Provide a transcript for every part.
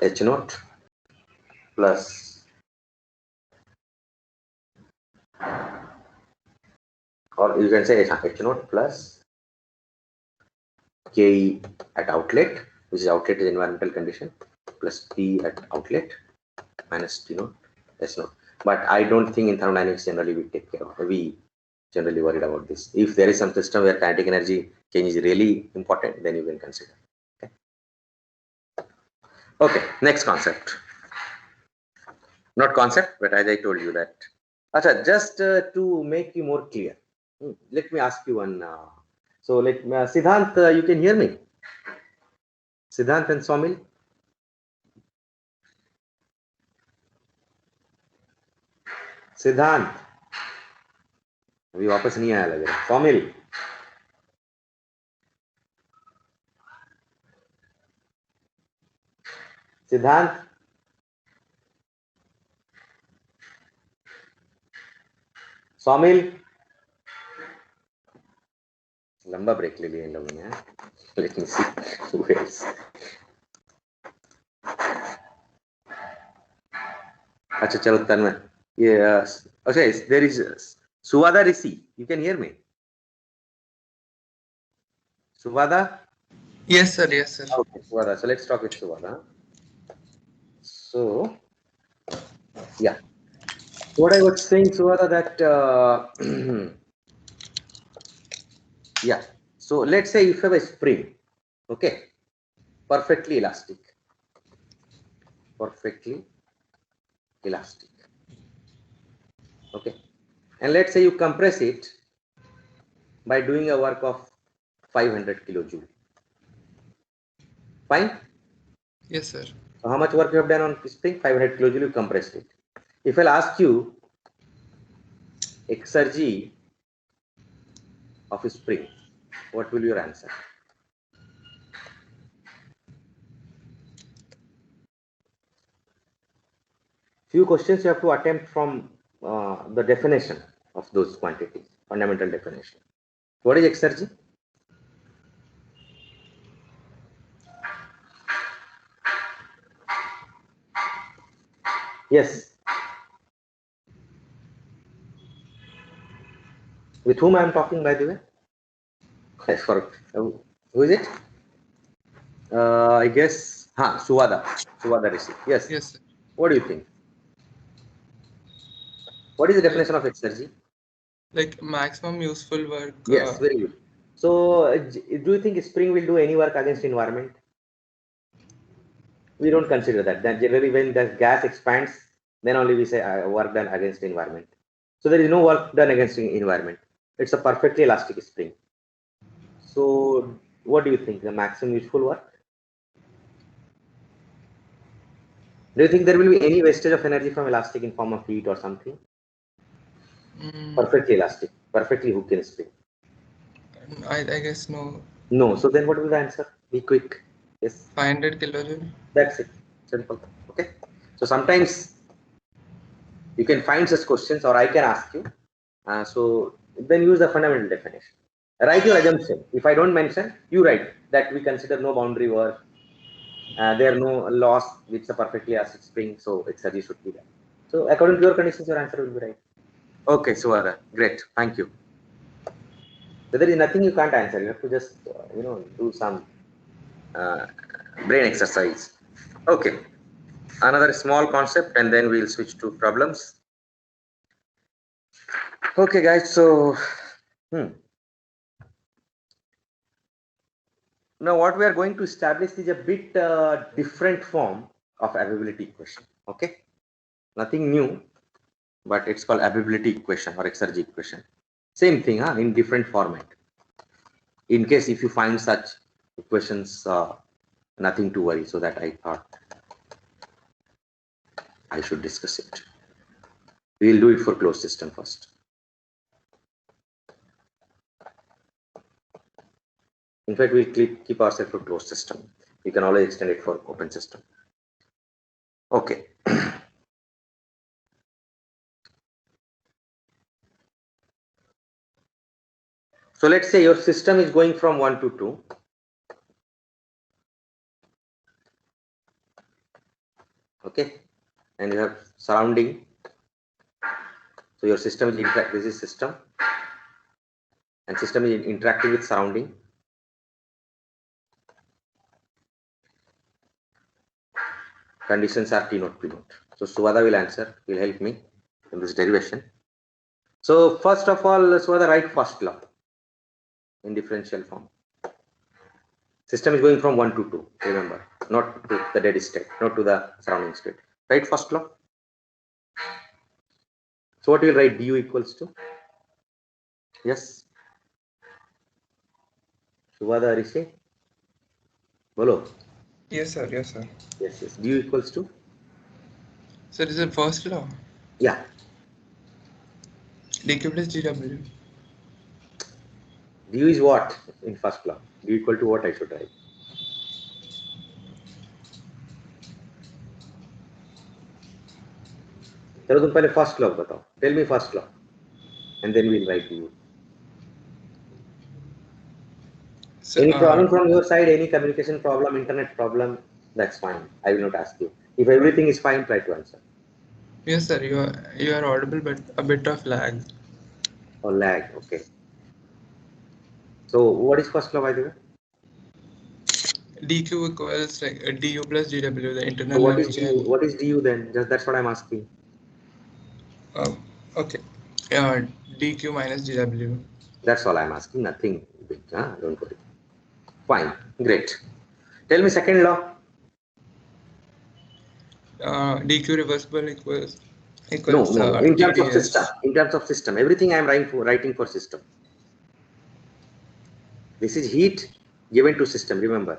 H naught plus, or you can say H naught plus Ke at outlet, which is outlet is environmental condition, plus P at outlet minus T naught S naught. But I don't think in thermodynamics generally we take care of, we generally worried about this. If there is some system where kinetic energy change is really important, then you can consider. Okay, okay, next concept. Not concept, but as I told you that. Acha, just to make you more clear, let me ask you one. So let Siddhant, you can hear me? Siddhant and Somil? सिद्धांत अभी वापस नहीं आया लग रहा. Somil, सिद्धांत, Somil, लंबा break ले लिया इन लोगों ने. Let me see who else. अच्छा चलो तन्मय. Yes. Okay, there is Suvada Rishi. You can hear me? Suvada? Yes, sir. Yes, sir. Okay, Suvada. So let's talk with Suvada. So, yeah. What I was saying, Suvada, that yeah. So let's say if you have a spring, okay, perfectly elastic, okay, and let's say you compress it by doing a work of 500 kilojoule. Fine. Yes, sir. So how much work you have done on spring? 500 kilojoule. You compressed it. If I'll ask you exergy of a spring, what will your answer? Few questions you have to attempt from the definition of those quantities, fundamental definition. What is exergy? Yes. With whom I am talking, by the way? For who is it? I guess Suvada Rishi. Yes. Yes, sir. What do you think? What is the definition of exergy? Like maximum useful work. Yes, very good. So, do you think spring will do any work against environment? We don't consider that. That generally, when the gas expands, then only we say work done against environment. So there is no work done against environment. It's a perfectly elastic spring. So, what do you think? The maximum useful work? Do you think there will be any wastage of energy from elastic in form of heat or something? Perfectly elastic, perfectly hooked in spring. I guess no. No. So then what will the answer? Be quick. Yes. 500 kilojoule. That's it. Simple. Okay. So sometimes you can find such questions, or I can ask you. So then use the fundamental definition. Write your assumption. If I don't mention, you write that we consider no boundary work. There are no laws which are perfectly elastic spring, so exergy should be there. So according to your conditions, your answer will be right. Okay, Suvara, great, thank you. So there is nothing you can't answer. You have to just do some brain exercise. Okay, another small concept, and then we'll switch to problems. Okay, guys. So now what we are going to establish is a bit different form of availability equation. Okay, nothing new, but it's called availability equation or exergy equation. Same thing, in different format. In case if you find such equations, nothing to worry. So that I thought I should discuss it. We'll do it for closed system first. In fact, we'll keep ourselves for closed system. You can always extend it for open system. Okay. So let's say your system is going from 1 to 2. Okay, and you have surrounding. So your system is this is system, and system is interacting with surrounding. Conditions are T naught P naught. So Suvada will answer, will help me in this derivation. So first of all, Suvada, write first law in differential form. System is going from 1 to 2, remember, not to the dead state, not to the surrounding state. Write first law. So what you will write? Du equals to? Yes. Suvada, Rishi? Bolo. Yes, sir. Yes, sir. Yes, yes. Du equals to? Sir, is it first law? Yeah. dq plus dw. Du is what in first law? Du equal to what I should write? चलो तुम पहले first law बताओ. Tell me first law, and then we'll write du. So, Any problem from your side? Any communication problem, internet problem? That's fine. I will not ask you. If everything is fine, try to answer. yes, sir. You are audible, but a bit of lag. Or lag. Okay. So what is first law, by the way? dq equals like du plus dw, the internal So what is energy. du? What is du then? Just that's what I'm asking. Okay. dq minus dw. That's all I'm asking. Nothing big. Huh? Don't worry. Fine. Great. Tell me second law. dq reversible equals No. In terms of TdS. system. In terms of system. Everything I'm writing for system. This is heat given to system. Remember.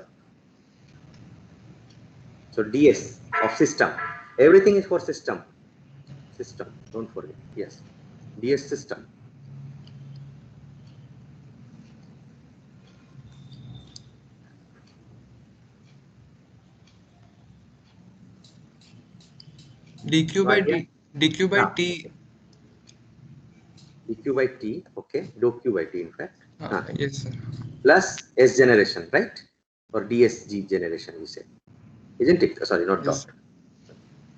So ds of system. Everything is for system. System. Don't forget. Yes. ds system. dq by dq by t. dq by t. Okay. Dou q by t in fact. Yes, sir. Plus s generation, right? Or dsg generation, we say. Isn't it? Sorry, not Yes. dot.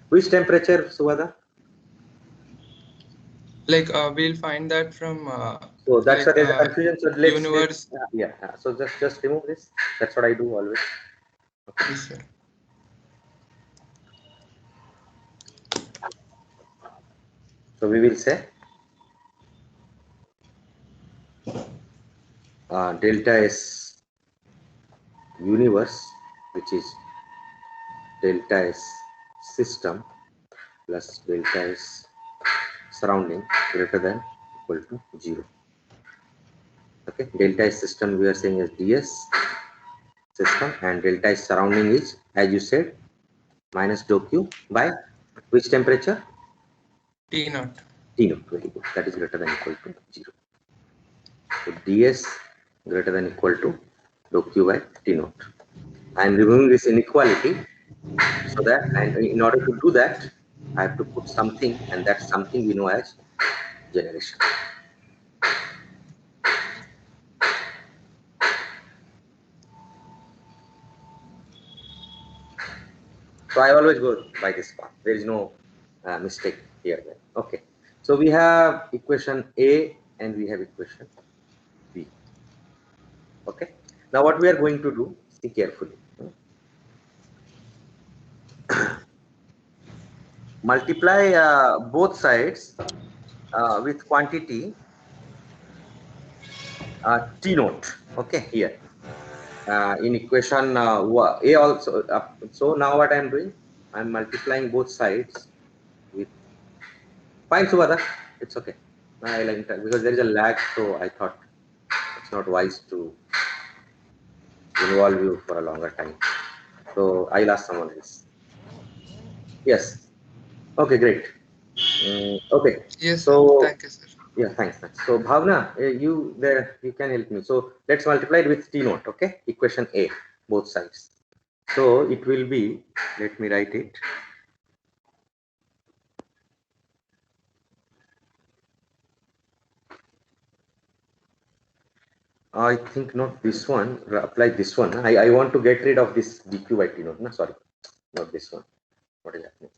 Which temperature, Suvada? Like we'll find that from So that's like, why there's a confusion. So let's universe. yeah. So just remove this. That's what I do always. Okay. Yes, sir. So we will say delta S universe, which is delta S system plus delta S surrounding greater than equal to 0. Okay, delta S system we are saying is ds system, and delta S surrounding is, as you said, minus dou q by which temperature? T naught. T naught. Very good. That is greater than equal to 0. So ds greater than equal to dou q by T naught. I am removing this inequality so that, and in order to do that, I have to put something, and that something we know as generation. So I always go by this path. There is no mistake here. Then. Okay. So we have equation A and we have equation B. Okay. Now what we are going to do, see carefully. Multiply both sides with quantity T naught. Okay, here in equation A also. So now what I am doing, I am multiplying both sides with. Fine, Subhadra, it's okay. I like that because there is a lag, so I thought it's not wise to involve you for a longer time. So I'll ask someone else. Yes. Okay, great. Okay. Yes, So sir. Thank you, sir. yeah, thanks. So Bhavna, you there, you can help me. So let's multiply it with T naught. Okay, equation A, both sides. So it will be. Let me write it. I think not this one. Apply this one. I want to get rid of this dq by T naught. No, sorry, not this one. what is happening?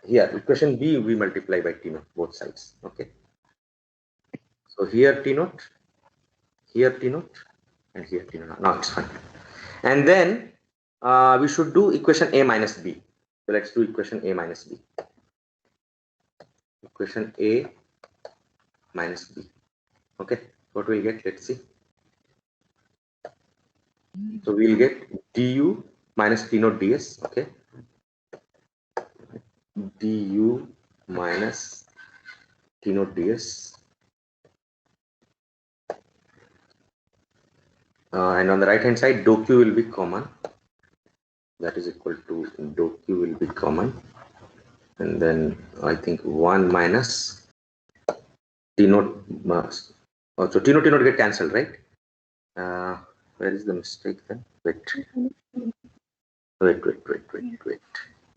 Here, equation B we multiply by T naught both sides. Okay. So here T naught, here T naught, and here T naught. Now it's fine. And then we should do equation A minus B. So let's do equation A minus B. Equation A minus B. Okay. What we'll get? Let's see. So we'll get du minus T naught ds. Okay. Du minus T naught ds. And on the right hand side, dou q will be common. That is equal to dou q will be common. And then I think 1 minus T naught. So T naught get cancelled, right? Where is the mistake then? Wait.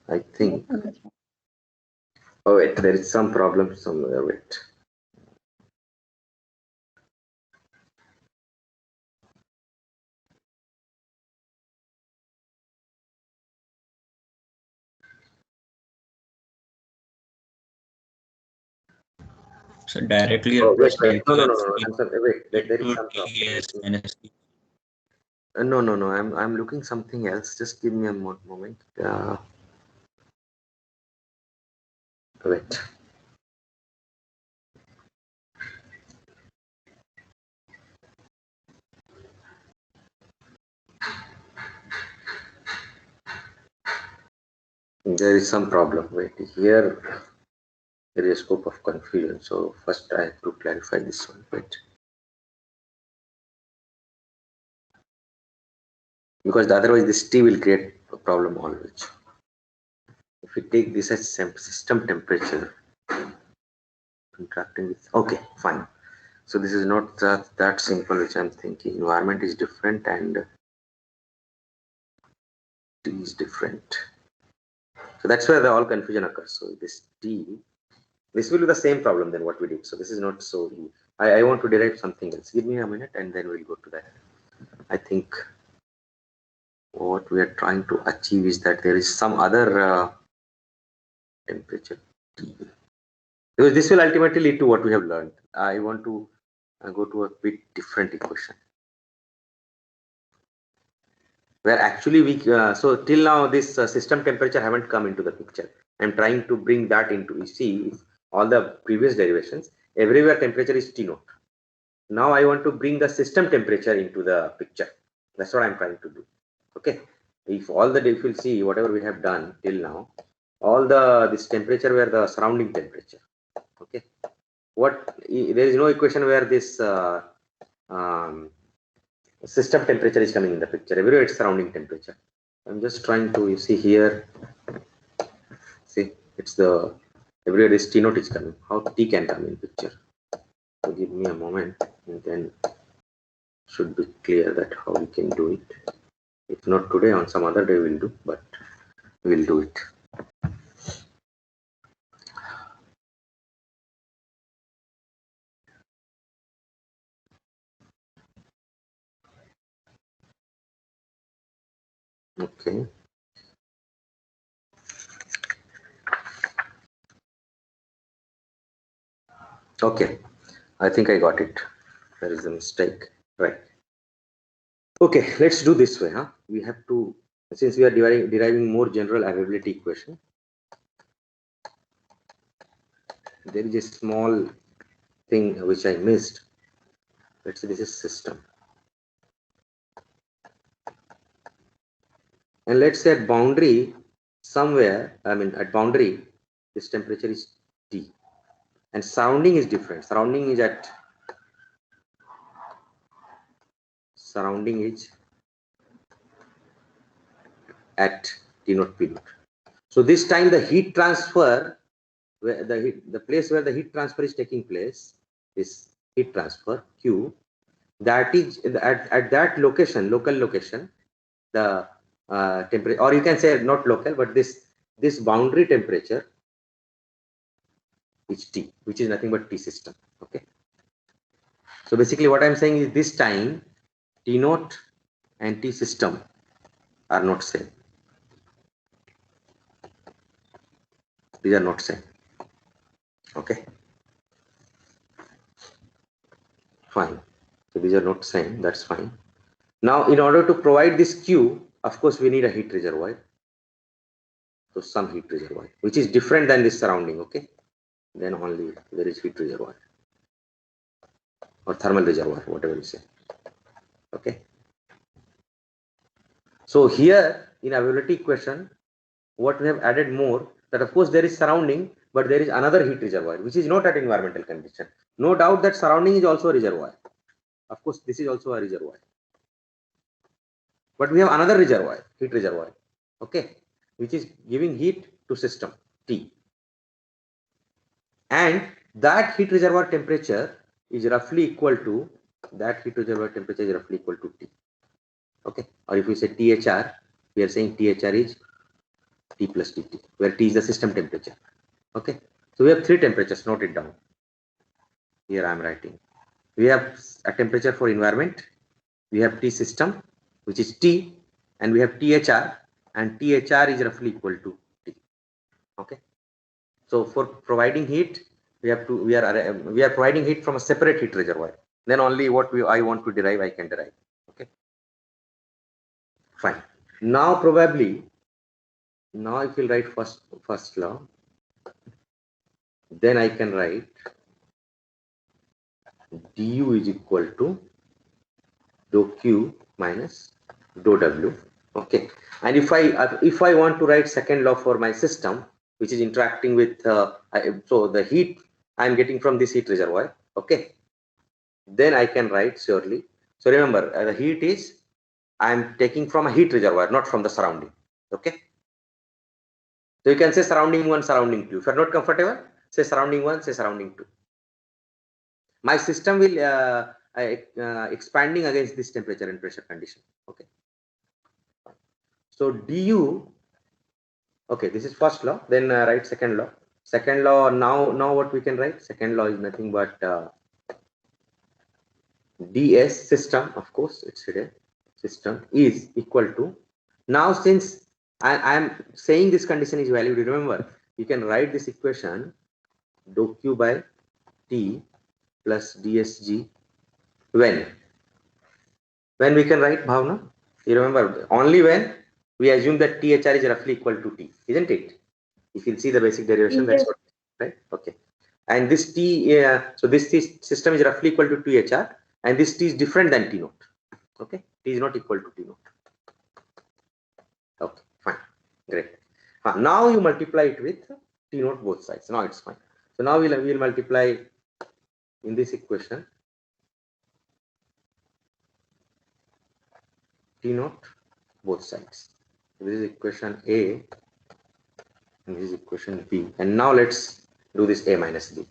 I think. Oh wait, there is some problem somewhere. Wait. So directly Oh, wait. No. I'm sorry. Wait, there is some problem. No. I'm looking something else. Just give me a moment. Wait. There is some problem. Wait, here there is a scope of confusion. So first I have to clarify this one. Wait. Because otherwise this T will create a problem always. If we take this as system temperature, contracting with, okay, fine. So this is not that simple, which I'm thinking. Environment is different and T is different. So that's where the all confusion occurs. So this T, this will be the same problem than what we did. So this is not so easy. I want to derive something else. Give me a minute and then we'll go to that. I think what we are trying to achieve is that there is some other temperature T. Because this will ultimately lead to what we have learned. I want to go to a bit different equation. Where actually we, so till now this system temperature haven't come into the picture. I'm trying to bring that into, you see, all the previous derivations, everywhere temperature is T naught. Now I want to bring the system temperature into the picture. That's what I'm trying to do. Okay. If you'll see whatever we have done till now, all this temperature were the surrounding temperature. Okay. There is no equation where this system temperature is coming in the picture. Everywhere it's surrounding temperature. I'm just trying to, you see here, see, it's the, everywhere this T naught is coming. How T can come in picture? So give me a moment and then should be clear that how we can do it. If not today, on some other day we'll do, but we'll do it. Okay. Okay. I think I got it. There is a mistake. Right. Okay, let's do this way. We have to, since we are deriving more general availability equation, there is a small thing which I missed. Let's say this is system. And let's say at boundary, somewhere, at boundary, this temperature is T. And surrounding is different. Surrounding is at T naught P naught. So this time the heat transfer, where the place where the heat transfer is taking place, is heat transfer Q. That is at that location, local location, the temperature, or you can say not local, but this boundary temperature is T, which is nothing but T system. Okay. So basically what I'm saying is this time T naught and T system are not same. These are not same. Okay. Fine. So these are not same. That's fine. Now, in order to provide this Q, of course, we need a heat reservoir. So some heat reservoir, which is different than this surrounding. Okay. Then only there is heat reservoir or thermal reservoir, whatever you say. Okay. So here in availability equation, what we have added more, that of course there is surrounding, but there is another heat reservoir which is not at environmental condition. No doubt that surrounding is also a reservoir. Of course, this is also a reservoir, but we have another reservoir, heat reservoir, okay, which is giving heat to system T, and that heat reservoir temperature is roughly equal to T. Okay, or if we say THR, we are saying THR is T plus Tt, where T is the system temperature. Okay, so we have three temperatures. Note it down. Here I am writing. We have a temperature for environment. We have T system, which is T, and we have THR, and THR is roughly equal to T. Okay, so for providing heat, we are providing heat from a separate heat reservoir. Then only what I want to derive, I can derive. Okay, fine. Now probably, now if you write first law, then I can write du is equal to dou q minus dou w. Okay, and if I want to write second law for my system, which is interacting with so the heat I am getting from this heat reservoir. Okay, then I can write surely. So remember, the heat is I am taking from a heat reservoir, not from the surrounding. Okay, so you can say surrounding 1, surrounding 2. If you are not comfortable, say surrounding 1, say surrounding 2. My system will expanding against this temperature and pressure condition. Okay, so du, okay, this is first law. Then write second law. Second law, now what we can write? Second law is nothing but ds system, of course it's here, system is equal to, now since I am saying this condition is valid, remember you can write this equation dou q by T plus dsg when we can write, Bhavna, you remember, only when we assume that THR is roughly equal to T, isn't it? If you see the basic derivation, that's what, right? Okay, and this T, so this system is roughly equal to THR, and this T is different than T naught. Okay, T is not equal to T naught. Okay, fine, great. Now you multiply it with T naught both sides. Now it's fine. So now we'll multiply in this equation T naught both sides. This is equation A and this is equation B. And now let's do this A minus B.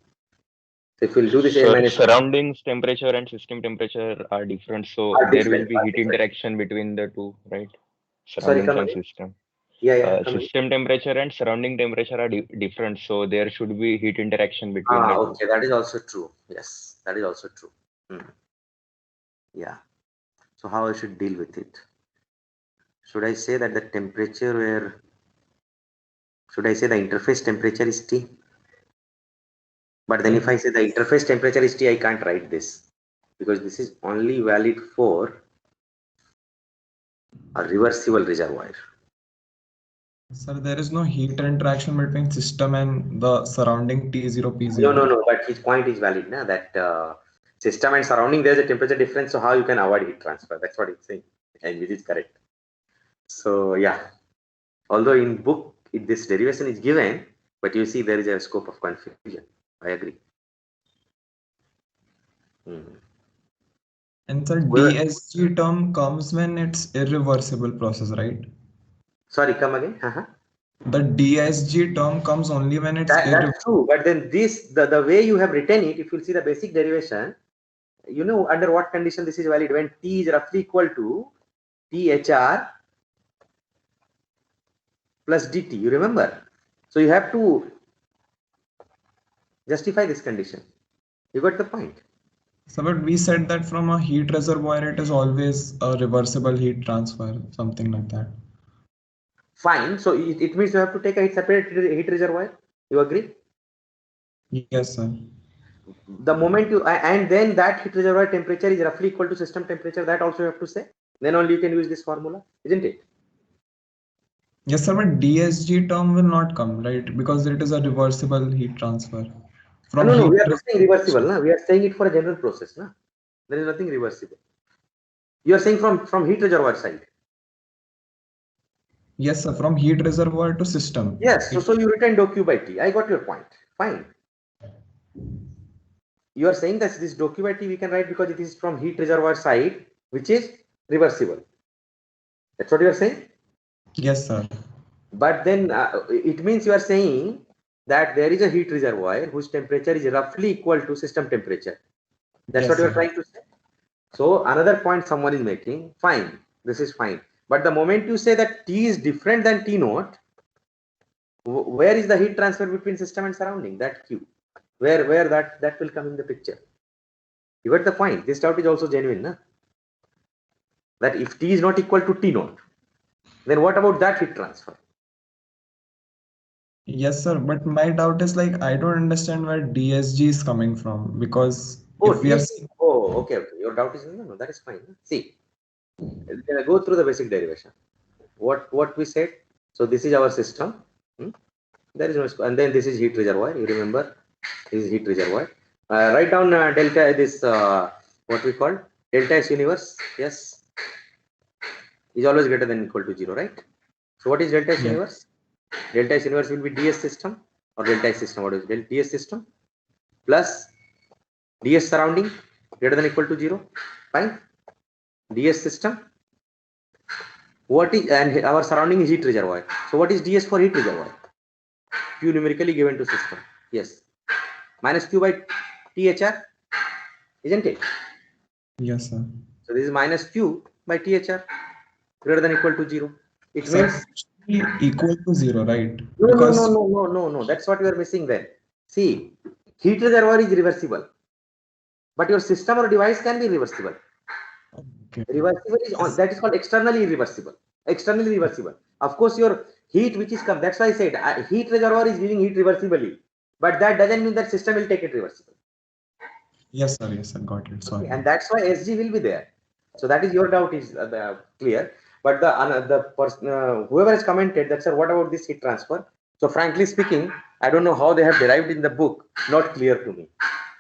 So if we'll do this A minus surroundings temperature and system temperature are different, so there will be heat interaction between the two, right? Surroundings and system. Yeah. System temperature and surrounding temperature are different, so there should be heat interaction between the two. Okay, that is also true. Yes, that is also true. Yeah. So how I should deal with it? Should I say that the temperature where, should I say the interface temperature is T? But then if I say the interface temperature is T, I can't write this because this is only valid for a reversible reservoir. Sir, there is no heat interaction between system and the surrounding T0, P0. No, but his point is valid now, that system and surrounding there is a temperature difference, so how you can avoid heat transfer? That's what it's saying, and which is correct. So yeah, although in book this derivation is given, but you see there is a scope of confusion. I agree. And sir, DSG term comes when it's irreversible process, right? Sorry, come again. The DSG term comes only when it's that's true, but then this the way you have written it, if you see the basic derivation, you know under what condition this is valid, when T is roughly equal to THR plus DT, you remember? So you have to justify this condition. You got the point? So, but we said that from a heat reservoir, it is always a reversible heat transfer, something like that. Fine. So it means you have to take a separate heat reservoir. You agree? Yes, sir. The moment you and then that heat reservoir temperature is roughly equal to system temperature. That also you have to say. Then only you can use this formula, isn't it? Yes, sir, but DSG term will not come, right? Because it is a reversible heat transfer. From No, heat we are not saying reversible. No? We are saying it for a general process. No? There is nothing reversible. You are saying from heat reservoir side. Yes, sir, from heat reservoir to system. Yes, so you return dou Q by T. I got your point. Fine. You are saying that this dou Q by T we can write because it is from heat reservoir side, which is reversible. That's what you are saying? Yes, sir. But then it means you are saying that there is a heat reservoir whose temperature is roughly equal to system temperature. That's Yes, what you are sir. trying to say. So another point someone is making, fine, this is fine. But the moment you say that T is different than T naught, where is the heat transfer between system and surrounding? That Q. Where that will come in the picture. You got the point. This doubt is also genuine, na? That if T is not equal to T naught, then what about that heat transfer? Yes, sir. But my doubt is like I don't understand where DSG is coming from because Oh, if we are DSG. Oh, okay. Your doubt is no, that is fine. See, go through the basic derivation. What we said. So this is our system. There is no, and then this is heat reservoir. You remember, this is heat reservoir. Write down delta. This what we call delta S universe. Yes, is always greater than equal to 0, right? So what is delta S Yeah. universe? Delta S universe will be DS system or delta S system. What is DS system plus DS surrounding greater than equal to 0. Fine. DS system. What is, and our surrounding is heat reservoir. So what is DS for heat reservoir? Q numerically given to system. Yes. Minus Q by THR, isn't it? Yes, sir. So this is minus Q by THR greater than equal to 0. It Sir, means it should be equal to 0, right? no. Because That's what you are missing there. See, heat reservoir is reversible, but your system or device can be reversible. okay. Reversible is on, that is called externally reversible. Externally reversible. Of course, your heat which is come. That's why I said heat reservoir is giving heat reversibly, but that doesn't mean that system will take it reversible. Yes, sir. Yes, sir. Got it. Sorry. Okay, and that's why SG will be there. So that is your doubt is clear. But the person whoever has commented that, sir, what about this heat transfer? So frankly speaking, I don't know how they have derived in the book. Not clear to me.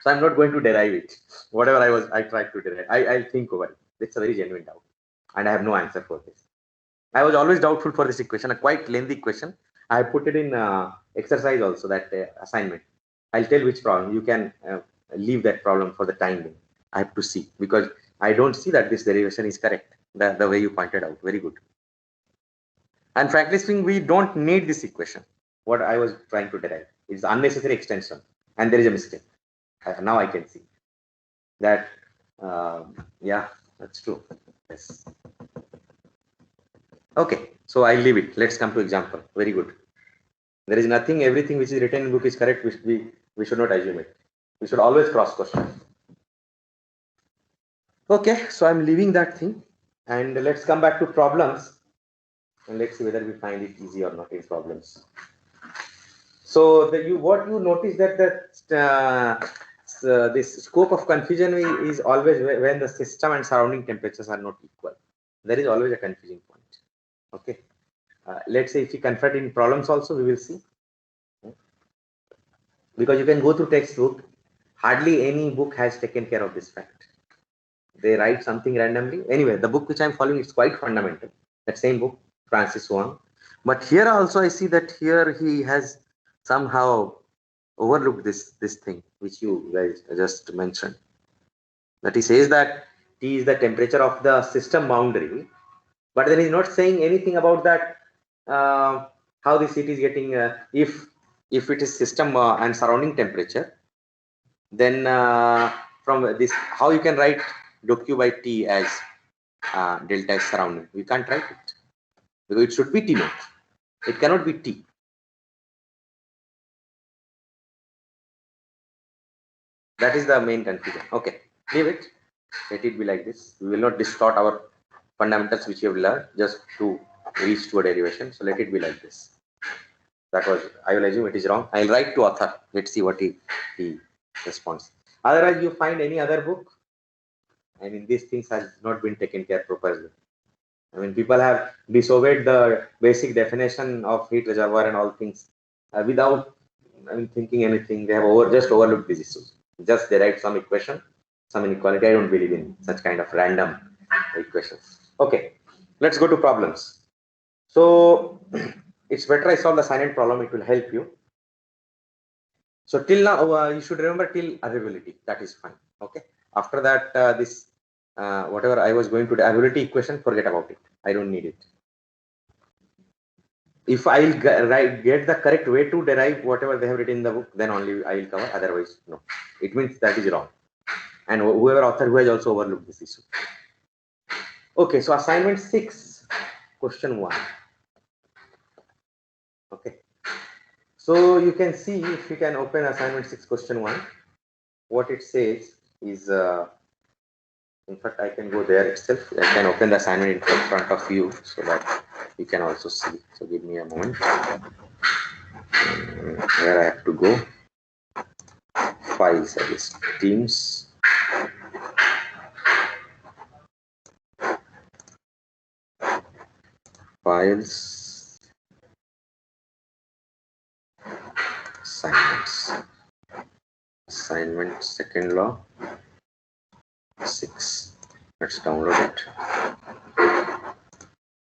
So I'm not going to derive it. Whatever I tried to derive, I'll think over it. It's a very genuine doubt, and I have no answer for this. I was always doubtful for this equation, a quite lengthy question. I put it in exercise also, that assignment. I'll tell which problem. You can leave that problem for the time being. I have to see, because I don't see that this derivation is correct, the way you pointed out. Very good. And frankly speaking, we don't need this equation. What I was trying to derive is unnecessary extension, and there is a mistake. Now I can see that. Yeah, that's true. Yes. Okay, so I leave it. Let's come to example. Very good. There is nothing, everything which is written in book is correct. We should not assume it. We should always cross question. Okay, so I'm leaving that thing, and let's come back to problems, and let's see whether we find it easy or not in problems. So what you notice that this scope of confusion is always when the system and surrounding temperatures are not equal. There is always a confusing point. Okay. Let's say if we confront in problems also, we will see. Because you can go through textbook, hardly any book has taken care of this fact. They write something randomly. Anyway, the book which I'm following is quite fundamental. That same book, Francis Wang. But here also I see that here he has somehow overlooked this thing which you guys just mentioned. That he says that T is the temperature of the system boundary, but then he's not saying anything about that how this heat is getting if it is system and surrounding temperature, then from this how you can write dou Q by T as delta S surrounding. We can't write it because it should be T naught. It cannot be T. That is the main confusion. Okay, leave it. Let it be like this. We will not distort our fundamentals which you have learned just to reach to a derivation. So let it be like this. That was, I will assume it is wrong. I'll write to author. Let's see what he responds. Otherwise, you find any other book. I mean, these things has not been taken care properly. I mean, people have disobeyed the basic definition of heat reservoir and all things without, I mean, thinking anything. They have just overlooked these issues. Just they write some equation, some inequality. I don't believe in such kind of random equations. Okay, let's go to problems. So it's better I solve the silent problem. It will help you. So till now, you should remember till availability. That is fine. Okay. After that, this whatever I was going to the availability equation, forget about it. I don't need it. If I'll get the correct way to derive whatever they have written in the book, then only I will cover. Otherwise, no. It means that is wrong. And whoever author who has also overlooked this issue. Okay. So assignment 6, question 1. Okay. So you can see, if you can open assignment 6 question 1, what it says is, in fact, I can go there itself. I can open the assignment in front of you so that you can also see. So give me a moment. Where I have to go. Files, I guess. Teams. Files. Assignments. Assignment second law 6. Let's download it.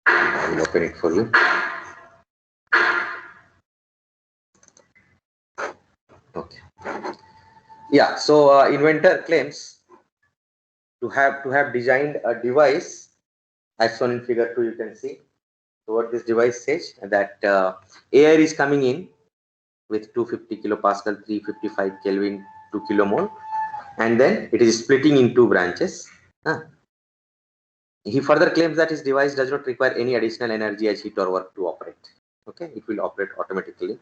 I will open it for you. Okay. Yeah. So inventor claims to have designed a device as shown in figure 2. You can see. So what this device says, that air is coming in with 250 kilopascal, 355 Kelvin, 2 kilomole, and then it is splitting in 2 branches. He further claims that his device does not require any additional energy as heat or work to operate. Okay, it will operate automatically.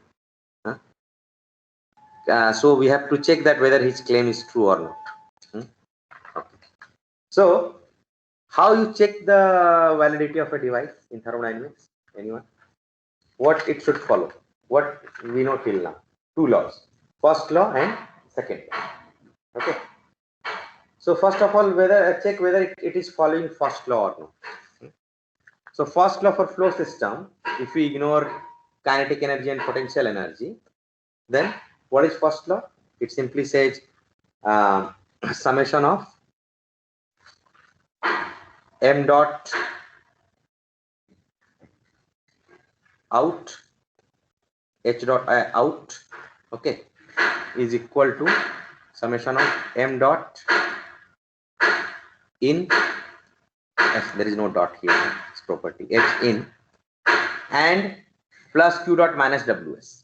So we have to check that whether his claim is true or not. Okay. So how you check the validity of a device in thermodynamics? Anyone? What it should follow? What we know till now? 2 laws. First law and second law. Okay. So first of all, check whether it is following first law or not. So first law for flow system, if we ignore kinetic energy and potential energy, then what is first law? It simply says summation of m dot out h dot out, okay, is equal to summation of m dot in, yes, there is no dot here, it's property h in, and plus q dot minus ws.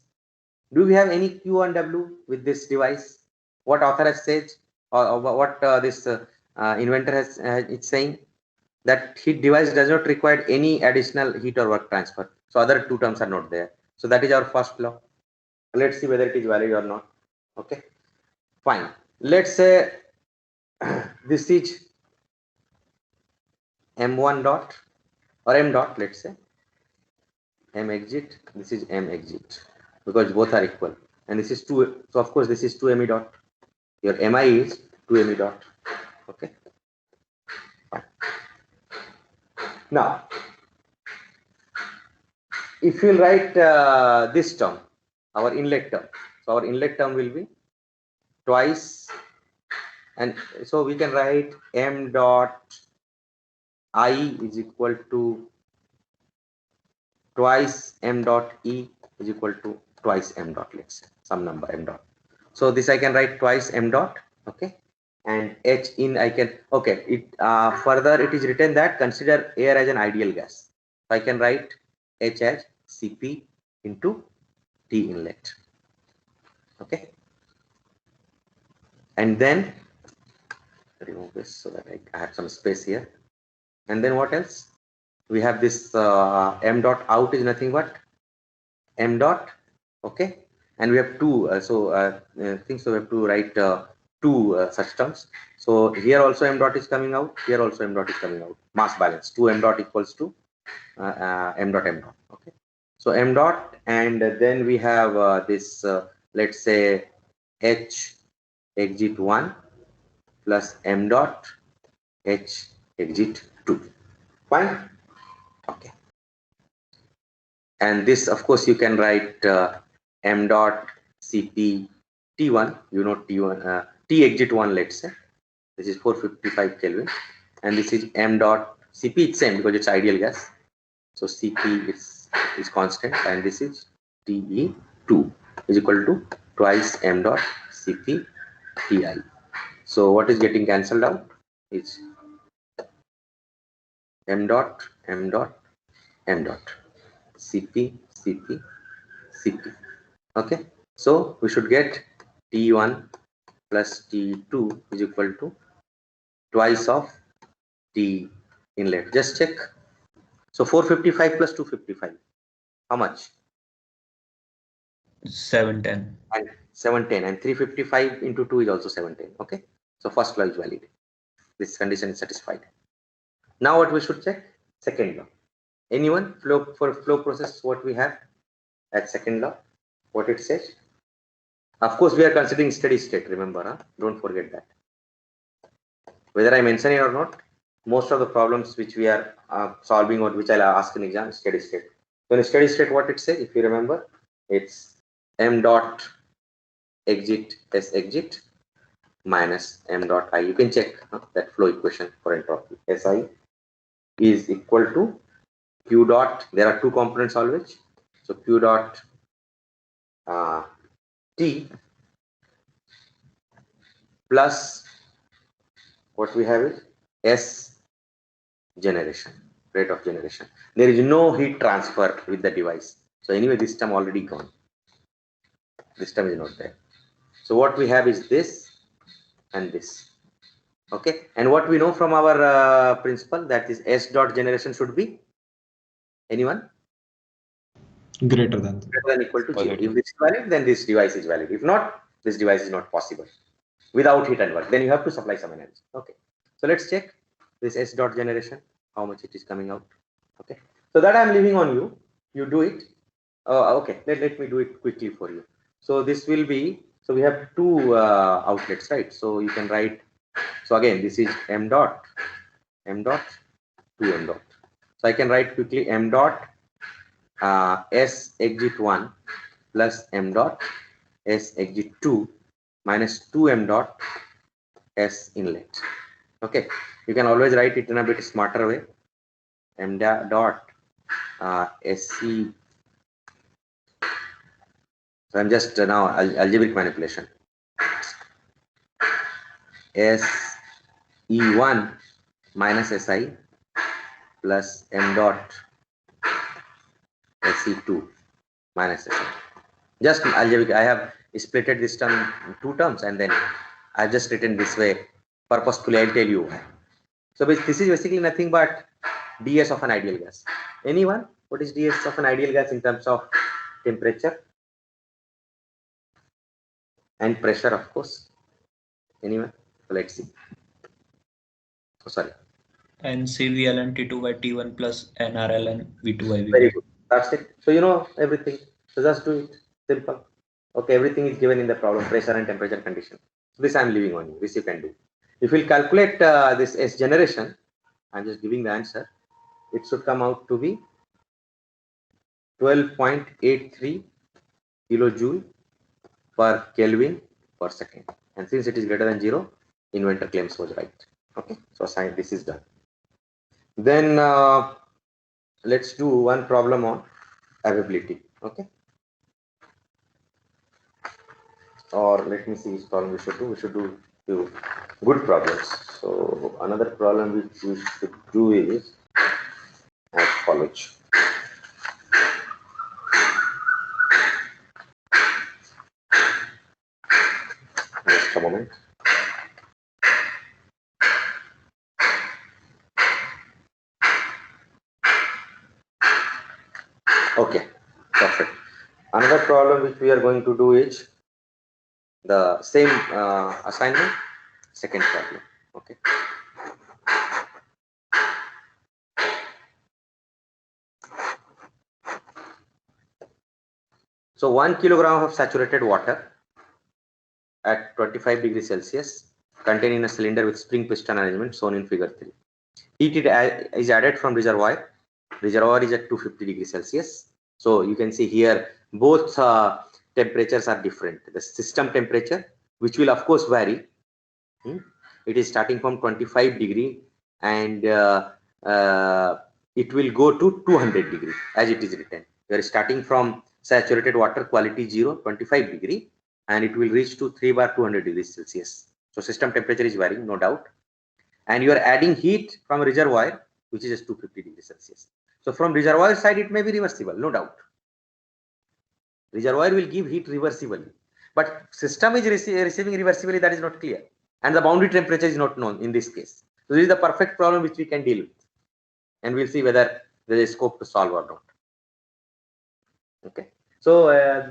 Do we have any q and w with this device? What author has said, or what this inventor has it's saying, that heat device does not require any additional heat or work transfer. So other 2 terms are not there. So that is our first law. Let's see whether it is valid or not. Okay, fine. Let's say this is m1 dot or m dot. Let's say m exit. This is m exit, because both are equal, and this is 2. So of course this is 2 me dot. Your mi is 2 me dot. Okay. Fine. Now, if you write this term, our inlet term, so our inlet term will be twice, and so we can write m dot I is equal to twice m dot E is equal to twice m dot, let's say some number m dot. So this I can write twice m dot, okay, and h in I can, okay, it further it is written that consider air as an ideal gas. So I can write h as Cp into T inlet, okay, and then remove this so that I have some space here. And then what else? We have this m dot out is nothing but m dot, okay, and we have 2 things, so we have to write 2 such terms. So here also m dot is coming out, here also m dot is coming out. Mass balance, 2 m dot equals to m dot m dot. Okay, so m dot, and then we have this let's say h exit 1 plus m dot h exit 2. Fine. Okay, and this of course you can write m dot cp t1, you know, t1 t exit 1, let's say this is 455 Kelvin, and this is m dot cp, it's same because it's ideal gas, so cp is constant, and this is te2 is equal to twice m dot cp ti. So what is getting cancelled out is m dot m dot m dot cp cp cp. Okay, so we should get t1 plus t2 is equal to twice of t inlet. Just check. So 455 plus 255, how much? 710. And 710, and 355 into 2 is also 710. Okay, so first law is valid. This condition is satisfied. Now what we should check? Second law. Anyone? Flow process, what we have at second law, what it says? Of course we are considering steady state, remember, huh? Don't forget that. Whether I mention it or not, most of the problems which we are solving, or which I'll ask in exam, steady state. So in steady state, what it says, if you remember, it's m dot exit s exit minus m dot I. You can check that flow equation for entropy. Si is equal to q dot, there are two components always, so q dot t plus what we have is s generation, rate of generation. There is no heat transfer with the device, so anyway this term already gone, this term is not there. So what we have is this and this. Okay, and what we know from our principle, that is s dot generation should be, anyone? Greater than. Greater than equal to 0. Positive. If this is valid, then this device is valid. If not, this device is not possible without heat and work. Then you have to supply some energy. Okay, so let's check this s dot generation, how much it is coming out. Okay, so that I'm leaving on you. You do it. Okay, let me do it quickly for you. So this will be, so we have two outlets, right? So you can write, so again this is m dot to m dot. So I can write quickly m dot s exit 1 plus m dot s exit 2 minus 2m dot s inlet. Okay, you can always write it in a bit smarter way. M dot sc. So I'm just now algebraic manipulation. Se1 minus si plus m dot se2 minus si. Just algebraic. I have splitted this term in two terms, and then I've just written this way purposefully. I'll tell you why. So this is basically nothing but ds of an ideal gas. Anyone? What is ds of an ideal gas in terms of temperature and pressure, of course? Anyone? So let's see. Oh, sorry. NCVln T2 by T1 plus NRln V2 by V1. Very good. That's it. So you know everything. So just do it. Simple. Okay, everything is given in the problem, pressure and temperature condition. So this I'm leaving on you. This you can do. If you calculate this S generation, I'm just giving the answer. It should come out to be 12.83 kilojoule per Kelvin per second. And since it is greater than 0, inventor claims was right. Okay, so assign this is done. Then let's do one problem on availability. Okay, or let me see which problem we should do. We should do two good problems. So another problem which we should do is as follows. Just a moment. Okay, perfect. Another problem which we are going to do is the same assignment, second problem. Okay. So 1 kilogram of saturated water at 25 degrees Celsius contained in a cylinder with spring piston arrangement shown in figure 3. Heat is added from reservoir. Reservoir is at 250 degrees Celsius. So you can see here both temperatures are different. The system temperature, which will of course vary, it is starting from 25 degree and it will go to 200 degree as it is written. We are starting from saturated water quality 0, 25 degree, and it will reach to 3 bar 200 degrees Celsius. So system temperature is varying, no doubt. And you are adding heat from reservoir, which is 250 degrees Celsius. So from reservoir side, it may be reversible, no doubt. Reservoir will give heat reversibly, but system is receiving reversibly, that is not clear. And the boundary temperature is not known in this case. So this is the perfect problem which we can deal with. And we'll see whether there is scope to solve or not. Okay. So I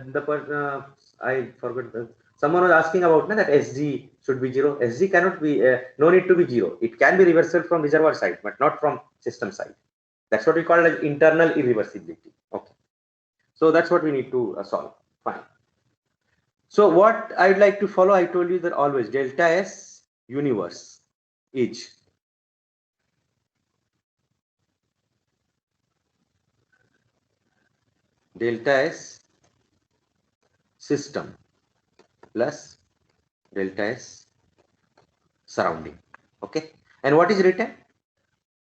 forgot. Someone was asking about that SG should be 0. SG cannot be, no need to be 0. It can be reversible from reservoir side, but not from system side. That's what we call as internal irreversibility. Okay. So that's what we need to solve. Fine. So what I'd like to follow, I told you that always delta S universe is delta S system plus delta S surrounding. Okay. And what is written?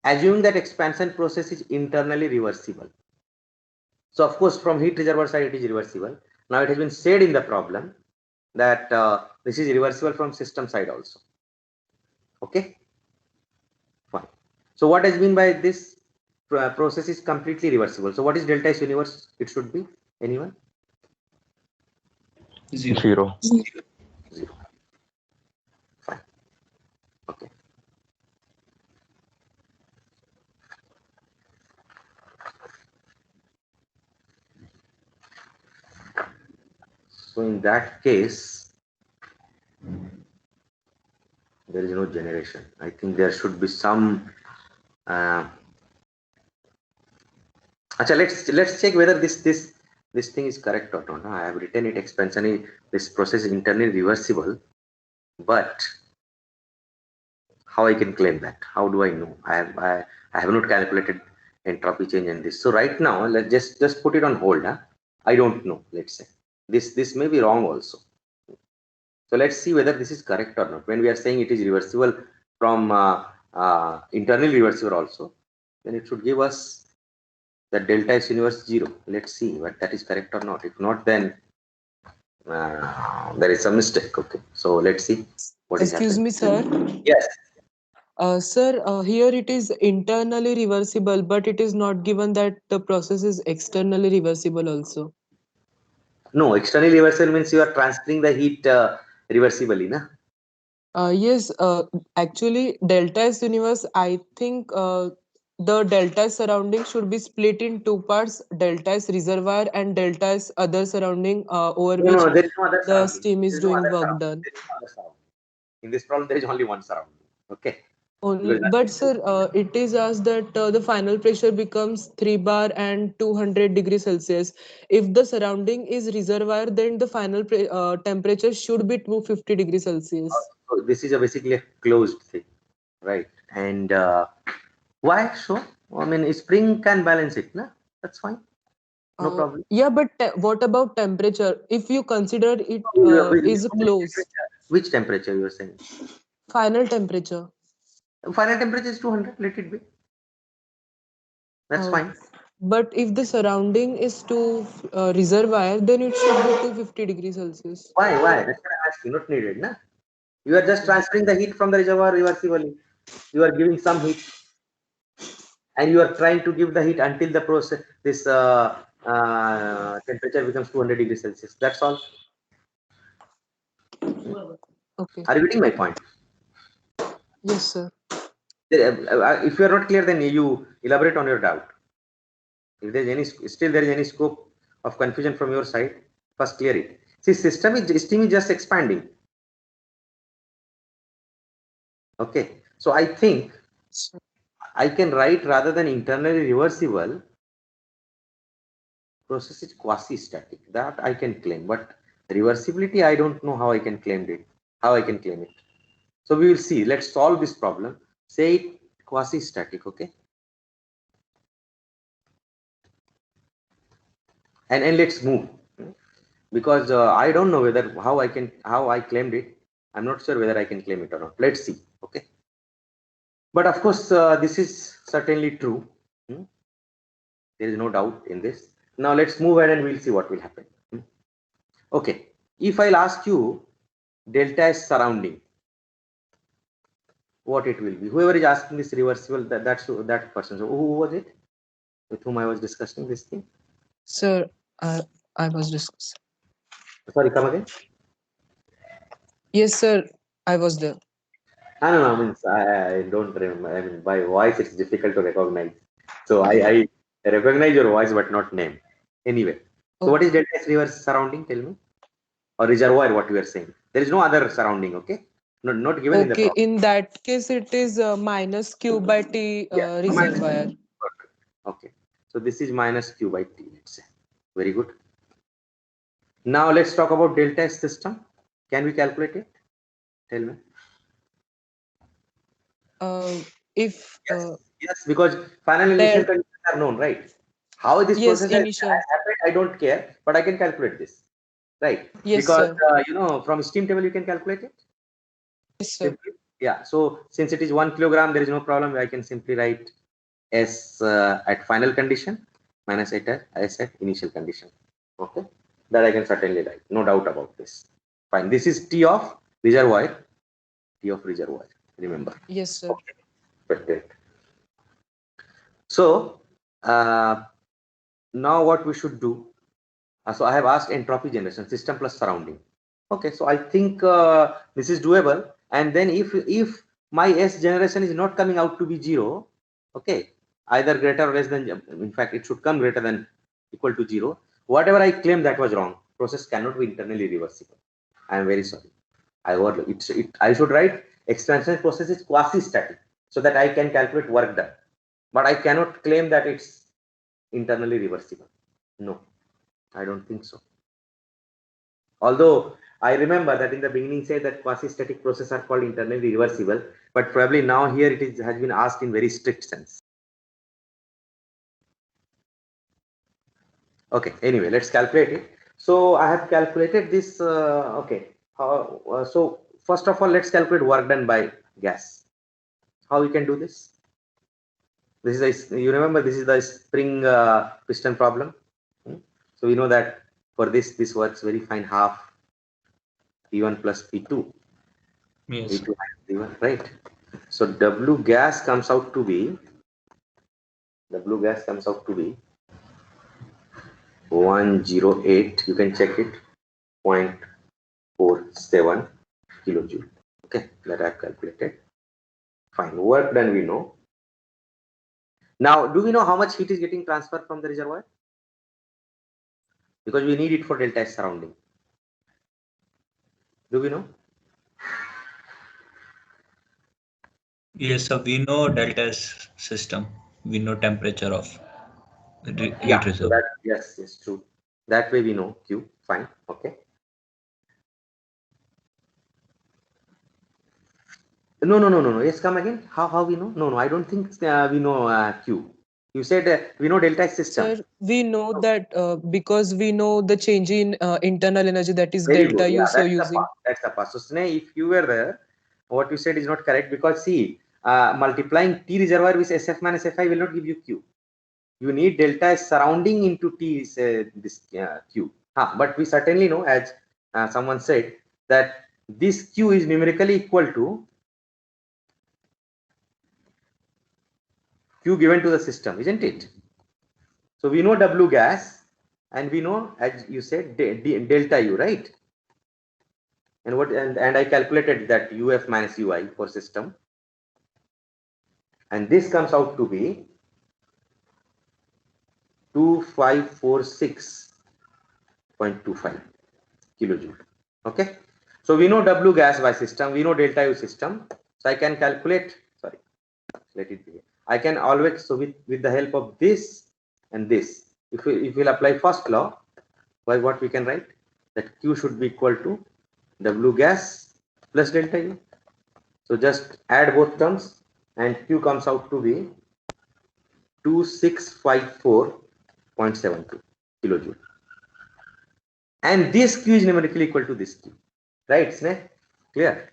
Assuming that expansion process is internally reversible. So of course from heat reservoir side it is reversible. Now it has been said in the problem that this is reversible from system side also. Okay. Fine. So what does mean by this process is completely reversible? So what is delta S universe? It should be anyone? 0. 0. 0. Fine. Okay. So in that case, there is no generation. I think there should be some. Let's check whether this thing is correct or not. I have written it expansion. This process is internally reversible, but how I can claim that? How do I know? I have not calculated entropy change in this. So right now, let's just put it on hold. Huh? I don't know. Let's say this may be wrong also. So let's see whether this is correct or not. When we are saying it is reversible from internally reversible also, then it should give us the delta S universe 0. Let's see whether that is correct or not. If not, then there is a mistake. Okay. So let's see what is happening. Excuse me, sir. Yes. Sir, here it is internally reversible, but it is not given that the process is externally reversible also. No, externally reversible means you are transferring the heat reversibly, na? Yes, actually, delta S universe, I think the delta S surrounding should be split in two parts, delta S reservoir and delta S other surrounding over No, which there is no other the surrounding. steam is There is no doing other work surrounding. done. There is no other surrounding. In this problem, there is only one surrounding. Okay. Only, but sir, it is asked that the final pressure becomes 3 bar and 200 degrees Celsius. If the surrounding is reservoir, then the final temperature should be 250 degrees Celsius. So this is basically a closed thing, right? And why so? I mean, spring can balance it, na? That's fine. No problem. Yeah, but what about temperature? If you consider it is closed, Which temperature you are saying? final temperature. Final temperature is 200. Let it be. That's fine. But if the surrounding is to reservoir, then it should be 250 degrees Celsius. Why? That's what I'm asking. Not needed, na? You are just transferring the heat from the reservoir reversibly. You are giving some heat, and you are trying to give the heat until the process this temperature becomes 200 degrees Celsius. That's all. Okay. Are you getting my point? Yes, sir. If you are not clear, then you elaborate on your doubt. If there is any scope of confusion from your side, first clear it. See, steam is just expanding. Okay, so I think I can write rather than internally reversible, process is quasi-static. That I can claim, but reversibility, I don't know how I can claim it. So we will see. Let's solve this problem. Say it quasi-static, okay? And let's move, because I don't know whether how I claimed it. I'm not sure whether I can claim it or not. Let's see, okay? But of course, this is certainly true. There is no doubt in this. Now let's move ahead and we'll see what will happen. Okay, if I'll ask you delta S surrounding, what it will be? Whoever is asking this reversible, that's that person. So who was it with whom I was discussing this thing? Sir, I was discussing. Sorry, come again. Yes, sir, I was there. I don't know. I don't remember. I mean, by voice, it's difficult to recognize. So I recognize your voice, but not name. Anyway, so what is delta S reverse surrounding? Tell me. Or reservoir, what you are saying. There is no other surrounding, okay? Not given in the Okay, problem. in that case, it is minus Q by T reservoir. Okay, so this is minus Q by T, let's say. Very good. Now let's talk about delta S system. Can we calculate it? Tell me. If Yes, because final initial conditions are known, right? How this yes, process has initial. happened, I don't care, but I can calculate this, right? Yes, Because sir. from steam table you can calculate it. Yes, sir. Simply. Yeah. So since it is 1 kilogram, there is no problem. I can simply write S at final condition minus S at initial condition. Okay, that I can certainly write. No doubt about this. Fine. This is T of reservoir. T of reservoir. Remember. Yes, sir. Okay. Great. So now what we should do? So I have asked entropy generation, system plus surrounding. Okay, so I think this is doable. And then if my S generation is not coming out to be 0, okay, either greater or less than, in fact, it should come greater than equal to 0. Whatever I claim that was wrong. Process cannot be internally reversible. I am very sorry. I should write expansion process is quasi-static so that I can calculate work done. But I cannot claim that it's internally reversible. No, I don't think so. Although I remember that in the beginning said that quasi-static processes are called internally reversible, but probably now here it has been asked in very strict sense. Okay, anyway, let's calculate it. So I have calculated this. Okay, so first of all, let's calculate work done by gas. How we can do this? This is you remember this is the spring piston problem. So we know that for this works very fine, half P1 plus P2. Yes. P2 P1, right? So W gas comes out to be 108. You can check it, 0.47 kilojoule. Okay, that I have calculated. Fine. Work done we know. Now, do we know how much heat is getting transferred from the reservoir? Because we need it for delta S surrounding. Do we know? Yes, so we know delta S system. We know temperature of heat Yeah, reservoir. so that, yes, true. That way we know Q. Fine. Okay. No. Yes, come again. How we know? No. I don't think we know Q. You said we know delta S system. Sir, we know that because we know the change in internal energy, that is Very delta good. U. Yeah, So that's using the part. So Sneh, if you were there, what you said is not correct, because see, multiplying T reservoir with SF minus Fi will not give you Q. You need delta S surrounding into T is this Q. But we certainly know, as someone said, that this Q is numerically equal to Q given to the system, isn't it? So we know W gas, and we know, as you said, delta U, right? And what and I calculated that UF minus UI for system, and this comes out to be 2546.25 kilojoule. Okay, so we know W gas by system, we know delta U system, so I can calculate. Sorry, let it be. I can always, so with the help of this and this, if we'll apply first law, by what we can write that Q should be equal to W gas plus delta U. So just add both terms and Q comes out to be 2654.72 kilojoule. And this Q is numerically equal to this Q. Right, Sneh? Clear?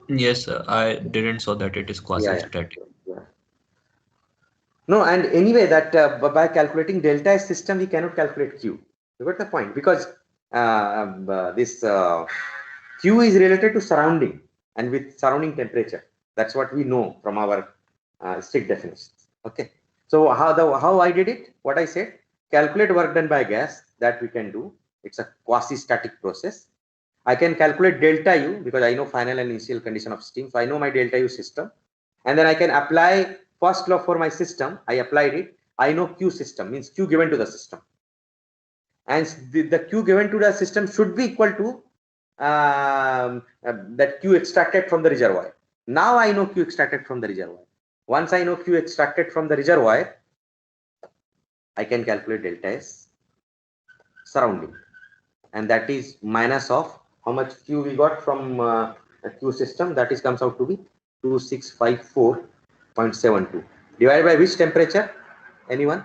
Yes, sir. I didn't saw that it is quasi-static. Yeah. No, and anyway, that by calculating delta S system, we cannot calculate Q. You got the point? Because this Q is related to surrounding and with surrounding temperature. That's what we know from our strict definitions. Okay. So how I did it? What I said, calculate work done by gas, that we can do. It's a quasi-static process. I can calculate delta U because I know final and initial condition of steam. So I know my delta U system, and then I can apply first law for my system. I applied it. I know Q system, means Q given to the system, and the Q given to the system should be equal to that Q extracted from the reservoir. Now I know Q extracted from the reservoir. Once I know Q extracted from the reservoir, I can calculate delta S surrounding, and that is minus of how much Q we got from a Q system. That is comes out to be 2654.72 divided by which temperature? Anyone?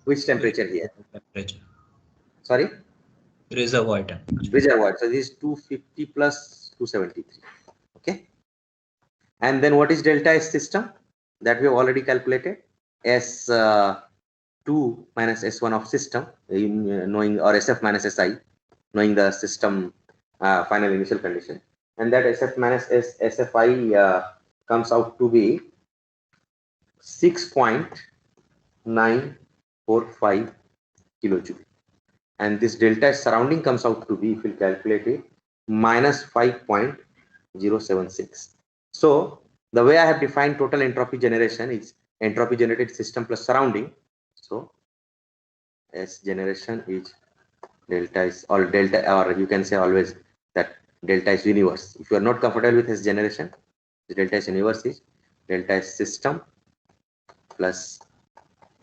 Which temperature here? Temperature. Sorry? Reservoir temperature. Reservoir. So this is 250 plus 273. Okay. And then what is delta S system? That we have already calculated. S2 minus S1 of system, knowing, or SF minus SI, knowing the system final initial condition. And that SF minus SFI comes out to be 6.945 kilojoule. And this delta S surrounding comes out to be, if we calculate it, minus 5.076. So the way I have defined total entropy generation is entropy generated system plus surrounding. So S generation is delta is, or delta, or you can say always that delta is universe. If you are not comfortable with S generation, the delta S universe is delta S system plus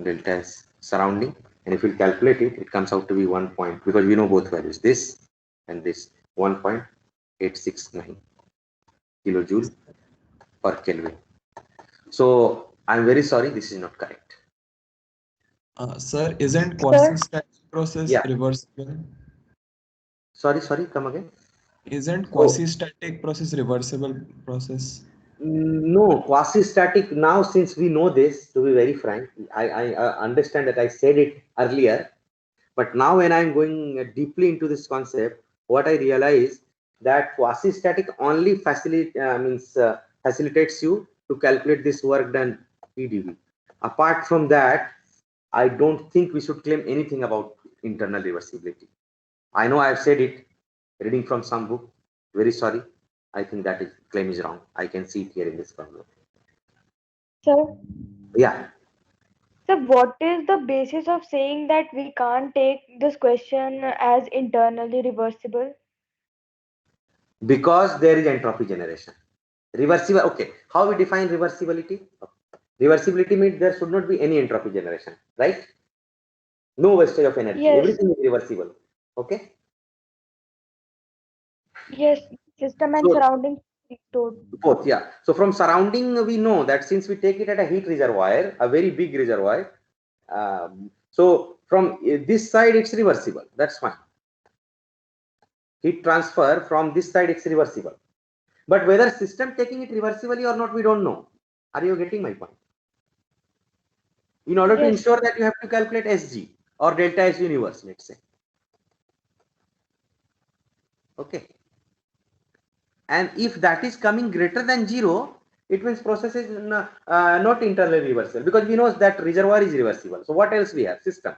delta S surrounding. And if we calculate it, it comes out to be 1 point, because we know both values, this and this, 1.869 kilojoule per Kelvin. So I'm very sorry, this is not correct. Sir, isn't quasi-static process Yeah. reversible? Sorry, come again. Isn't quasi-static process reversible process? No, quasi-static, now since we know this, to be very frank, I understand that I said it earlier, but now when I'm going deeply into this concept, what I realize that quasi-static only facilitates you to calculate this work done PdV. Apart from that, I don't think we should claim anything about internal reversibility. I know I've said it, reading from some book, very sorry. I think that claim is wrong. I can see it here in this problem. Sir, Yeah. so what is the basis of saying that we can't take this question as internally reversible? Because there is entropy generation. Reversible, okay. How we define reversibility? Reversibility means there should not be any entropy generation, right? No wastage of energy. Yes. Everything is reversible. Okay. Yes, system and So- surrounding Both, yeah. So from surrounding, we know that since we take it at a heat reservoir, a very big reservoir, so from this side it's reversible. That's fine. Heat transfer from this side it's reversible. But whether system taking it reversibly or not, we don't know. Are you getting my point? In order to Yes. ensure that, you have to calculate SG or delta S universe, let's say. Okay. And if that is coming greater than 0, it means process is not internally reversible, because we know that reservoir is reversible. So what else we have? System.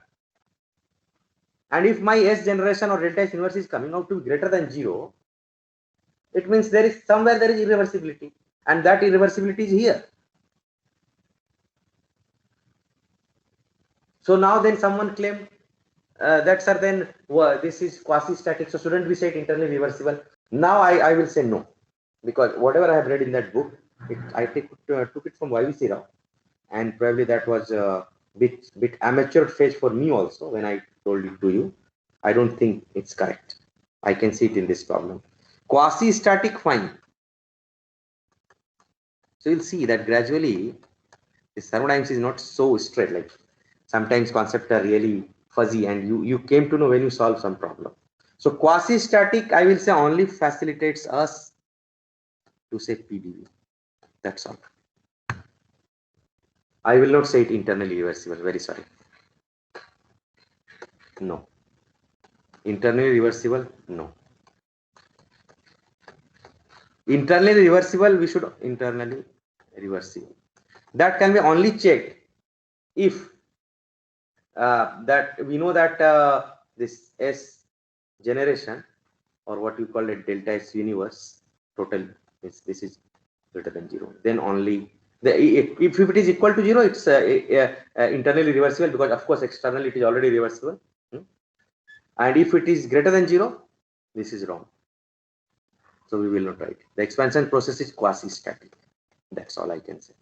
And if my S generation or delta S universe is coming out to be greater than 0, it means there is somewhere there is irreversibility, and that irreversibility is here. So now then someone claimed that, sir, then this is quasi-static, so shouldn't we say it internally reversible? Now I will say no, because whatever I have read in that book, I took it from YVC Rao. and probably that was a bit amateur phase for me also when I told it to you. I don't think it's correct. I can see it in this problem. Quasi-static, fine. So you'll see that gradually the thermodynamics is not so straight. Like sometimes concepts are really fuzzy, and you came to know when you solve some problem. So quasi-static, I will say, only facilitates us to say PDV. That's all. I will not say it internally reversible. Very sorry. No. Internally reversible? No. Internally reversible, we should internally reversible. That can be only checked if that we know that this S generation, or what you call it delta S universe total, this is greater than 0. Then only if it is equal to 0, it's internally reversible, because of course externally it is already reversible. And if it is greater than 0, this is wrong. So we will not write. The expansion process is quasi-static. That's all I can say.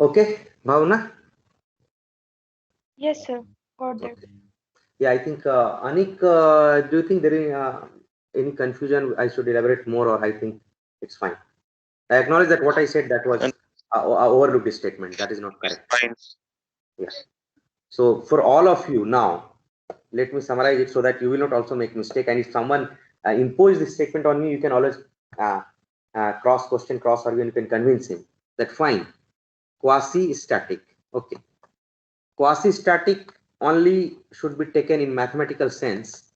Okay, Bhavna? Yes, sir. Got that. Okay. Yeah, I think Anik, do you think there is any confusion? I should elaborate more, or I think it's fine. I acknowledge that what I said, that was overlooked statement. That is not correct. Fine. Yeah. So for all of you now, let me summarize it so that you will not also make mistake. And if someone impose this statement on me, you can always cross question, cross argue, and you can convince him that fine. Quasi-static. Okay. Quasi-static only should be taken in mathematical sense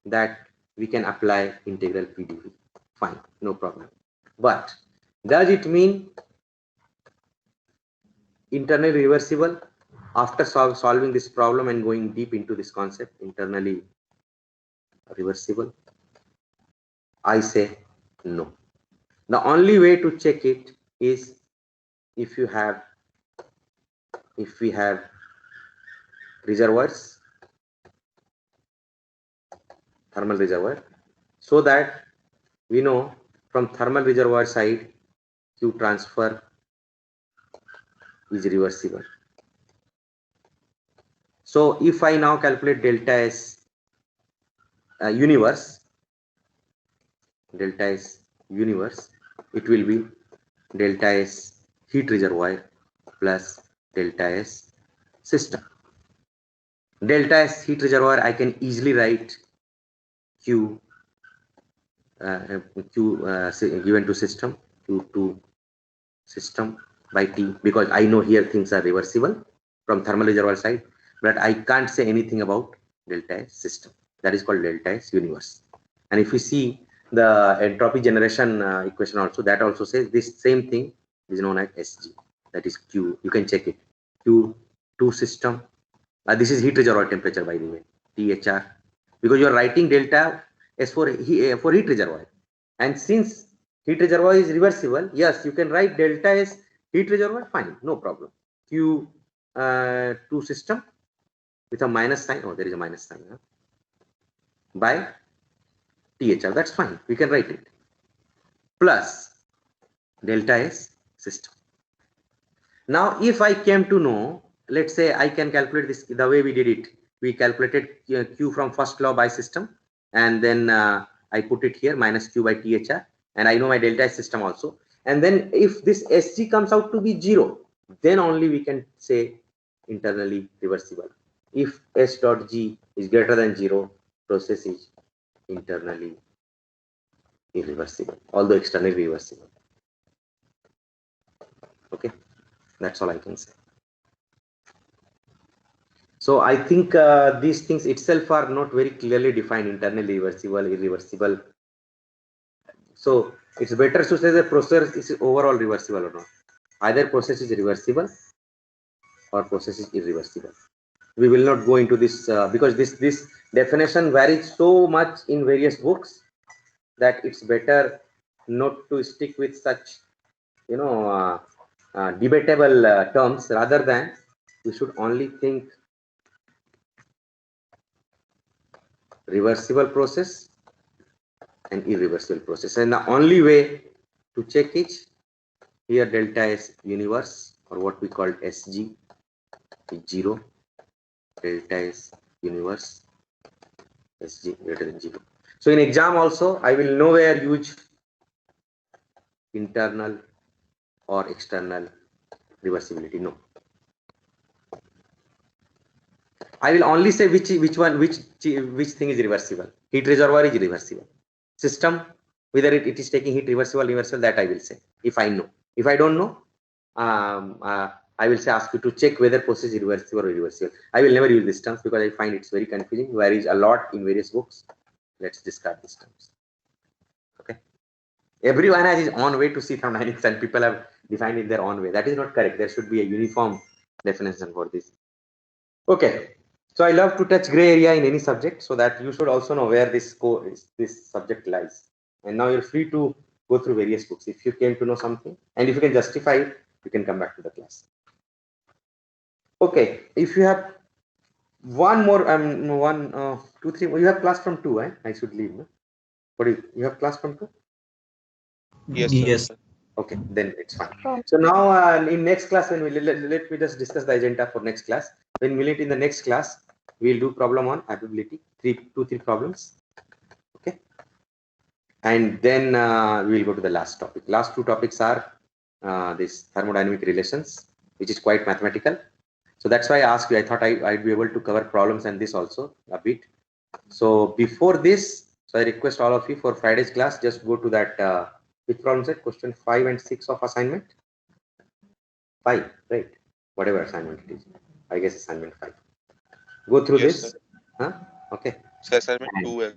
that we can apply integral PDV. Fine, no problem. But does it mean internally reversible? After solving this problem and going deep into this concept, internally reversible, I say no. The only way to check it is if we have reservoirs, thermal reservoir, so that we know from thermal reservoir side Q transfer is reversible. So if I now calculate delta S universe, it will be delta S heat reservoir plus delta S system. Delta S heat reservoir, I can easily write Q given to system, Q to system by T, because I know here things are reversible from thermal reservoir side, but I can't say anything about delta S system. That is called delta S universe. And if you see the entropy generation equation also, that also says this same thing is known as SG, that is Q. You can check it. Q to system. This is heat reservoir temperature, by the way, THR, because you are writing delta S for heat reservoir. And since heat reservoir is reversible, yes, you can write delta S heat reservoir, fine, no problem. Q to system with a minus sign. Oh, there is a minus sign, huh? By THR, that's fine, we can write it, plus delta S system. Now if I came to know, let's say I can calculate this the way we did it. We calculated Q from first law by system, and then I put it here, minus Q by THR, and I know my delta S system also. And then if this SG comes out to be 0, then only we can say internally reversible. If S dot G is greater than 0, process is internally irreversible, although externally reversible. Okay, that's all I can say. So I think these things itself are not very clearly defined, internally reversible, irreversible. So it's better to say the process is overall reversible or not. Either process is reversible or process is irreversible. We will not go into this because this definition varies so much in various books that it's better not to stick with such, you know, debatable terms. Rather than we should only think reversible process and irreversible process, and the only way to check it Here delta is universe, or what we call SG is 0. Delta is universe, SG greater than 0. So in exam also, I will nowhere use internal or external reversibility. No. I will only say which thing is reversible. Heat reservoir is reversible. System, whether it is taking heat reversible, that I will say. If I know. If I don't know, I will say ask you to check whether process is reversible or irreversible. I will never use these terms because I find it's very confusing. Varies a lot in various books. Let's discard these terms. Okay. Everyone has his own way to see thermodynamics, and people have defined it their own way. That is not correct. There should be a uniform definition for this. Okay. So I love to touch gray area in any subject, so that you should also know where this subject lies. And now you're free to go through various books if you came to know something, and if you can justify it, you can come back to the class. Okay, if you have one more, 2, 3 more, you have class from 2, eh? I should leave, no? What do you have class from 2? Yes, Yes. sir. Okay, then it's fine. So now in next class, when we let me just discuss the agenda for next class. When we meet in the next class, we'll do problem on applicability, 2, 3 problems. Okay, and then we'll go to the last topic. Last 2 topics are this thermodynamic relations, which is quite mathematical. So that's why I asked you. I thought I'd be able to cover problems and this also a bit. So before this, so I request all of you for Friday's class, just go to that which problem set, question 5 and 6 of assignment 5, right? Whatever assignment it is, I guess assignment 5. Go through Yes, this. sir. Huh? Okay. So assignment 2.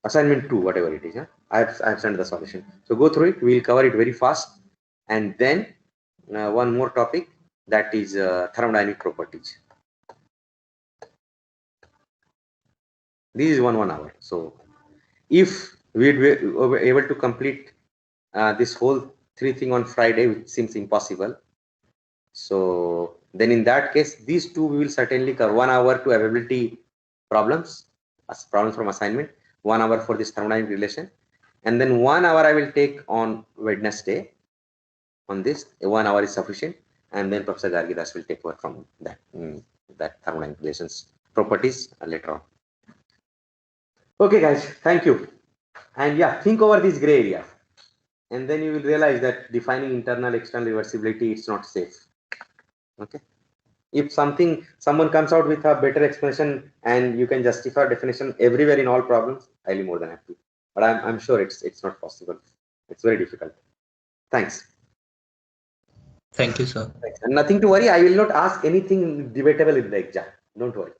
Assignment 2, whatever it is. Huh? I have sent the solution. So go through it. We'll cover it very fast, and then one more topic, that is thermodynamic properties. This is 1 hour. So if we were able to complete this whole 3 thing on Friday, which seems impossible, so then in that case, these 2 we will certainly cover. 1 hour to availability problems from assignment, 1 hour for this thermodynamic relation, and then 1 hour I will take on Wednesday on this. 1 hour is sufficient, and then Professor Gargidas will take over from that thermodynamic relations properties later on. Okay guys, thank you. And yeah, think over these gray areas, and then you will realize that defining internal external reversibility, it's not safe. Okay, if someone comes out with a better explanation and you can justify definition everywhere in all problems, I'll be more than happy, but I'm sure it's not possible. It's very difficult. Thanks. Thank you, sir. And nothing to worry, I will not ask anything debatable in the exam. Don't worry.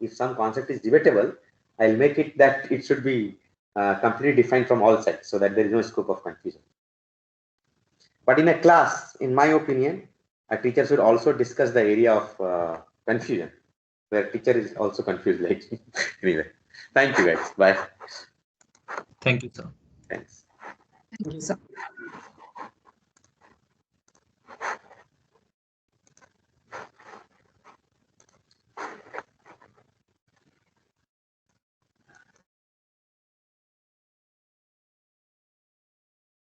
If some concept is debatable, I'll make it that it should be completely defined from all sides, so that there is no scope of confusion. But in a class, in my opinion, a teacher should also discuss the area of confusion, where teacher is also confused like me. Anyway, thank you guys. Bye. Thank you, sir. Thanks. Thank you, sir.